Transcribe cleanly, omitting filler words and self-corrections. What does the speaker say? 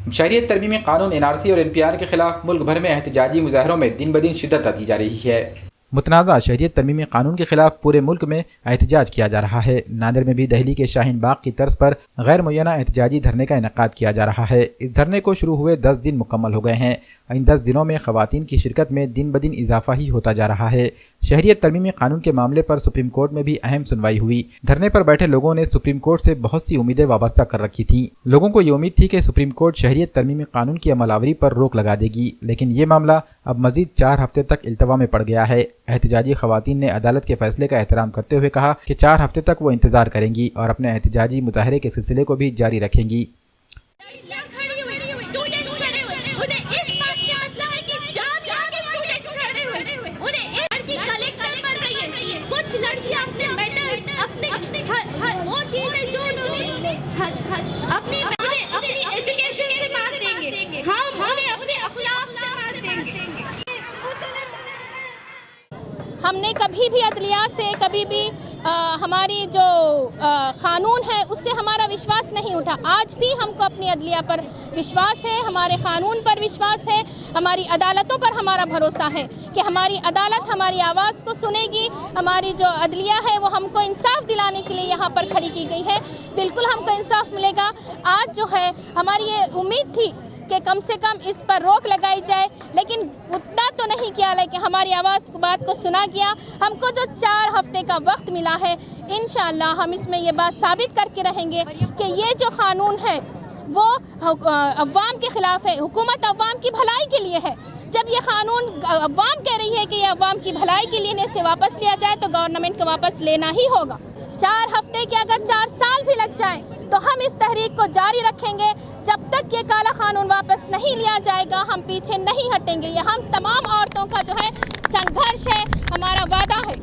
शहरियत तरमीमी कानून NRC और NPR के खिलाफ मुल्क भर में एहतजाजी मुजाहरों में दिन ब दिन शिद्दत आती जा रही है। मुतनाज़ा शहरियत तरमीमी कानून के खिलाफ पूरे मुल्क में एहतजाज किया जा रहा है। नांदेड़ में भी दहली के शाहीन बाग की तर्ज पर गैर मुय्यना एहतजाजी धरने का इनेकाद किया जा रहा है। इस धरने को शुरू हुए 10 दिन मुकम्मल हो गए हैं। इन 10 दिनों में खवातीन की शिरकत में दिन ब दिन इजाफा ही होता जा रहा है। शहरियत तरमीमी कानून के मामले पर सुप्रीम कोर्ट में भी अहम सुनवाई हुई। धरने पर बैठे लोगों ने सुप्रीम कोर्ट से बहुत सी उम्मीदें वाबस्ता कर रखी थी। लोगों को ये उम्मीद थी कि सुप्रीम कोर्ट शहरियत तरमीमी कानून की अमलावरी पर रोक लगा देगी, लेकिन ये मामला अब मजीद 4 हफ्ते तक इल्तवा में पड़ गया है। एहतजाजी खवातीन ने अदालत के फैसले का एहतराम करते हुए कहा कि 4 हफ्ते तक वो इंतजार करेंगी और अपने एहतजाजी मुजाहरे के सिलसिले को भी जारी रखेंगी। हमने कभी भी अदलिया से कभी भी हमारी जो कानून है उससे हमारा विश्वास नहीं उठा। आज भी हमको अपनी अदलिया पर विश्वास है, हमारे कानून पर विश्वास है, हमारी अदालतों पर हमारा भरोसा है कि हमारी अदालत हमारी आवाज़ को सुनेगी। हमारी जो अदलिया है वो हमको इंसाफ दिलाने के लिए यहाँ पर खड़ी की गई है। बिल्कुल हमको इंसाफ मिलेगा। आज जो है हमारी ये उम्मीद थी कि कम से कम इस पर रोक लगाई जाए, लेकिन उतना तो नहीं किया, लेकिन हमारी आवाज़ बात को सुना गया। हमको जो 4 हफ्ते का वक्त मिला है, इंशाअल्लाह हम इसमें ये बात साबित करके रहेंगे कि ये जो कानून है वो अवाम के ख़िलाफ़ है। हुकूमत अवाम की भलाई के लिए है। जब ये कानून अवाम कह रही है कि ये अवाम की भलाई के लिए इसे वापस लिया जाए तो गवर्नमेंट को वापस लेना ही होगा। 4 हफ्ते के अगर 4 साल भी लग जाए तो हम इस तहरीक को जारी रखेंगे। जब तक ये काला कानून वापस नहीं लिया जाएगा हम पीछे नहीं हटेंगे। ये हम तमाम औरतों का जो है संघर्ष है, हमारा वादा है।